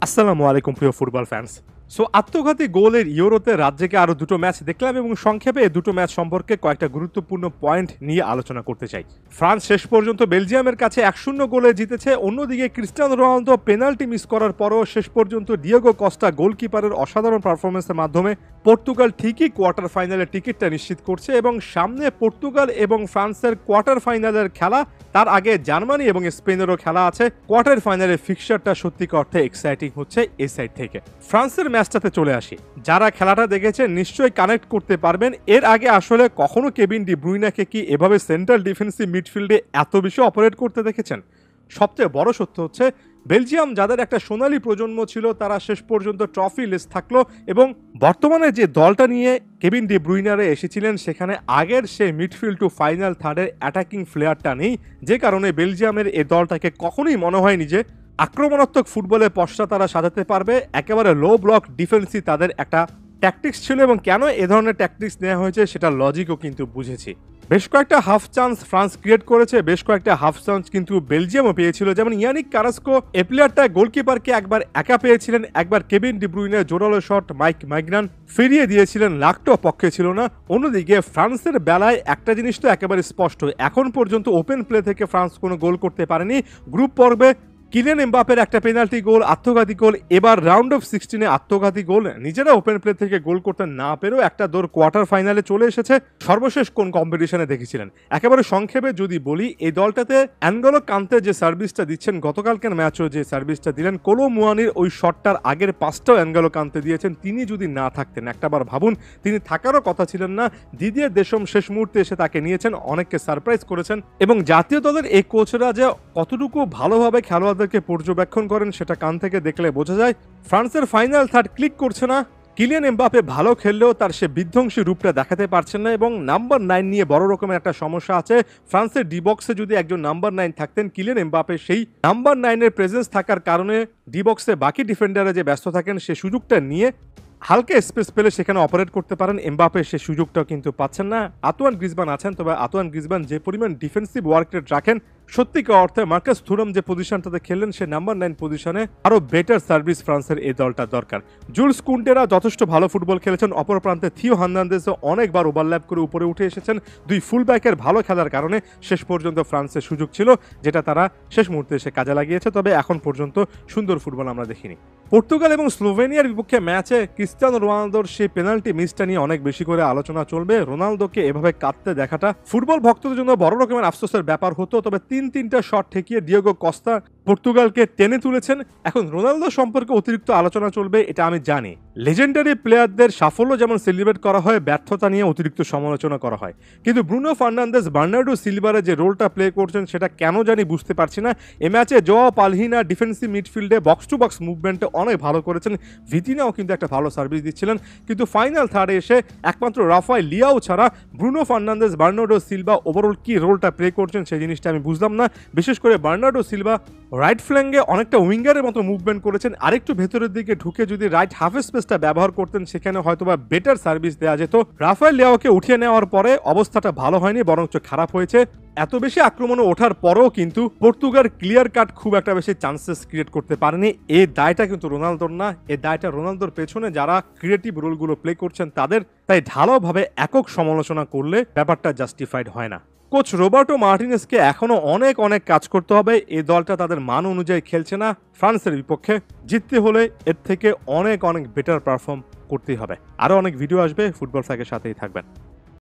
আসসালামু আলাইকুম প্রিয় ফুটবল ফ্যান্স। আত্মঘাতী গোলের ইউরোতে রাত জেগে আরও দুটো ম্যাচ দেখলাম এবং সংক্ষেপে এই দুটো ম্যাচ সম্পর্কে কয়েকটা গুরুত্বপূর্ণ পয়েন্ট নিয়ে আলোচনা করতে চাই। ফ্রান্স শেষ পর্যন্ত বেলজিয়ামের কাছে 1-0 গোলে জিতেছে। অন্যদিকে ক্রিস্টিয়ানো রোনালদো পেনাল্টি মিস করার পরও শেষ পর্যন্ত ডিয়েগো কস্টা গোলকিপারের অসাধারণ পারফরমেন্সের মাধ্যমে পর্তুগাল ঠিকই কোয়ার্টার ফাইনালের টিকিটটা নিশ্চিত করছে এবং সামনে পর্তুগাল এবং ফ্রান্সের কোয়ার্টার ফাইনালের খেলা, তার আগে জার্মানি এবং স্পেনেরও খেলা আছে। কোয়ার্টার ফাইনালের ফিক্সারটা সত্যিকার অর্থে এক্সাইটিং হচ্ছে এই সাইড থেকে। ফ্রান্সের ম্যাচটাতে চলে আসি। যারা খেলাটা দেখেছেন নিশ্চয়ই কানেক্ট করতে পারবেন। এর আগে আসলে কখনো কেভিন ডি ব্রুইনাকে কি এভাবে সেন্ট্রাল ডিফেন্সিভ মিডফিল্ডে এত বেশি অপারেট করতে দেখেছেন? সবচেয়ে বড় সত্য হচ্ছে বেলজিয়াম যাদের একটা সোনালী প্রজন্ম ছিল তারা শেষ পর্যন্ত ট্রফি লেস থাকলো এবং বর্তমানে যে দলটা নিয়ে কেভিন ডি ব্রুইনারে এসেছিলেন সেখানে আগের সেই মিডফিল্ড টু ফাইনাল থার্ডের অ্যাটাকিং ফ্লেয়ারটা নেই, যে কারণে বেলজিয়ামের এই দলটাকে কখনোই মনে হয়নি যে আক্রমণাত্মক ফুটবলে পশ্চা তারা সাজাতে পারবে। একেবারে লো ব্লক ডিফেন্সই তাদের একটা ট্যাকটিক্স ছিল এবং কেন এ ধরনের ট্যাকটিক্স নেওয়া হয়েছে সেটা লজিকও কিন্তু বুঝেছি। বেশ কয়েকটা হাফ চান্স ফ্রান্স ক্রিয়েট করেছে, বেশ কয়েকটা হাফ চান্স কিন্তু বেলজিয়ামও পেয়েছিল। যেমন ইয়ানিক কারাস্কো এ প্লেয়ারটা গোলকিপারকে একবার একা পেয়েছিলেন, একবার কেভিন ডি ব্রুইনের জোরালো শট মাইক মাইগ্রান ফিরিয়ে দিয়েছিলেন, লাখটাও পক্ষে ছিল না। অন্যদিকে ফ্রান্সের বেলায় একটা জিনিস তো একেবারে স্পষ্ট, এখন পর্যন্ত ওপেন প্লে থেকে ফ্রান্স কোনো গোল করতে পারেনি। গ্রুপ পর্বে কিলিয়ান এমবাপের একটা পেনাল্টি গোল, আত্মঘাতী গোল, এবার রাউন্ড অফ 16-এ আত্মঘাতী গোল, নিজেরা ওপেন প্লে থেকে গোল করতে না পেরেও একটা দৌড় কোয়ার্টার ফাইনালে চলে এসেছে। সর্বশেষ কোন কম্পিটিশনে দেখেছিলেন? একেবারে সংক্ষেপে যদি বলি, এই দলটাতে অ্যানগোলো কান্তে যে সার্ভিসটা দিচ্ছেন, গতকালকের ম্যাচও যে সার্ভিসটা দিলেন, কোলো মুয়ানির ওই শটটার আগের পাঁচটাও অ্যানগোলো কান্তে দিয়েছেন। তিনি যদি না থাকতেন, একটাবার ভাবুন, তিনি থাকারও কথা ছিলেন না। দিদিয়ের দেশম শেষ মুহূর্তে এসে তাকে নিয়েছেন, অনেককে সারপ্রাইজ করেছেন এবং জাতীয় দলের এই কোচরা যে কতটুকু ভালোভাবে খেলোয়াড় পর্যবেক্ষণ করেন সেটা কান থেকে দেখলে বোঝা যায়। ফ্রান্সের ফাইনাল থার্ড ক্লিক করছে না। কিলিয়ান এমবাপে ভালো খেললেও তার সে বিধ্বংসী রূপটা দেখাতে পারছেন না এবং নাম্বার 9 নিয়ে বড় রকমের একটা সমস্যা আছে। ফ্রান্সের ডি বক্সে যদি একজন নাম্বার 9 থাকতেন, কিলিয়ান এমবাপে সেই নাম্বার 9-এর প্রেজেন্স থাকার কারণে ডি বক্সে বাকি ডিফেন্ডাররা যে ব্যস্ত থাকেন সে সুযোগটা নিয়ে হালকা স্পেস পেলে সেখানে অপারেট করতে পারেন। এমবাপে সে সুযোগটাও কিন্তু পাচ্ছেন না। আতোয়ান গ্রিজমান আছেন, তবে আতোয়ান গ্রিজমান যে পরিমাণ ডিফেন্সিভ ওয়ার্ক রেট রাখেন, সত্যিকার অর্থে মার্কাস থুরাম যে পজিশনটাতে খেললেন সে নাম্বার 9 পজিশনে আরো বেটার সার্ভিস ফ্রান্সের এই দলটা দরকার। জুলস কুন্টেরা যথেষ্ট ভালো ফুটবল খেলেছেন, অপর প্রান্তে থিও হার্নান্দেজও অনেকবার ওভারল্যাপ করে উপরে উঠে এসেছেন। দুই ফুল ব্যাকের ভালো খেলার কারণে শেষ পর্যন্ত ফ্রান্সের সুযোগ ছিল, যেটা তারা শেষ মুহূর্তে এসে কাজে লাগিয়েছে। তবে এখন পর্যন্ত সুন্দর ফুটবল আমরা দেখিনি। পর্তুগাল এবং স্লোভেনিয়ার বিপক্ষে ম্যাচে ক্রিস্টিয়ানো রোনালদোর সেই পেনাল্টি মিসটা নিয়ে অনেক বেশি করে আলোচনা চলবে। রোনালদোকে এভাবে কাঁদতে দেখাটা ফুটবল ভক্তদের জন্য বড় রকমের আফসোসের ব্যাপার হতো। তবে 3-3টা শট ঠেকিয়ে ডিয়েগো কস্তা পর্তুগালকে টেনে তুলেছেন। এখন রোনালদো সম্পর্কে অতিরিক্ত আলোচনা চলবে, এটা আমি জানি। লেজেন্ডারি প্লেয়ারদের সাফল্য যেমন সেলিব্রেট করা হয়, ব্যর্থতা নিয়ে অতিরিক্ত সমালোচনা করা হয়, কিন্তু ব্রুনো ফার্নান্দেজ, বার্নার্ডো সিলভারে যে রোলটা প্লে করছেন সেটা কেন জানি বুঝতে পারছি না। এ ম্যাচে জোয়া পালহিনা ডিফেন্সিভ মিডফিল্ডে বক্স টু বক্স মুভমেন্টে অনেক ভালো করেছেন। ভিতিনাও কিন্তু একটা ভালো সার্ভিস দিচ্ছিলেন, কিন্তু ফাইনাল থার্ডে এসে একমাত্র রাফায়েল লিয়াও ছাড়া Bruno Fernandes, Bernardo Silva overall কি রোলটা প্লে করছেন সেই জিনিসটা আমি বুঝলাম না। বিশেষ করে বার্নার্ডো সিলভা রাইট ফ্ল্যাঙ্গে অনেকটা উইঙ্গারের মতো মুভমেন্ট করেছেন। আরেকটু ভেতরের দিকে ঢুকে যদি রাইট হাফ স্পেসটা ব্যবহার করতেন সেখানে হয়তোবা বেটার সার্ভিস দেওয়া যেত। রাফায়েল লিয়াওকে উঠিয়ে নেওয়ার পরে অবস্থাটা ভালো হয়নি, বরঞ্চ খারাপ হয়েছে। এত বেশি আক্রমণে ওঠার পরেও কিন্তু পর্তুগাল ক্লিয়ার কাট খুব একটা বেশি চান্সেস ক্রিয়েট করতে পারেনি। এই দায়টা কিন্তু রোনালদোর না, এই দায়টা রোনালদোর পেছনে যারা ক্রিয়েটিভ রোলগুলো প্লে করছেন তাদের। তাই ঢালাওভাবে একক সমালোচনা করলে ব্যাপারটা জাস্টিফাইড হয় না। কোচ রোবার্টো মার্টিনেজকে এখনো অনেক অনেক কাজ করতে হবে। এই দলটা তাদের মান অনুযায়ী খেলছে না। ফ্রান্সের বিপক্ষে জিততে হলে এর থেকে অনেক অনেক বেটার পারফর্ম করতেই হবে। আরও অনেক ভিডিও আসবে, ফুটবল ফ্যাকের সাথেই থাকবেন।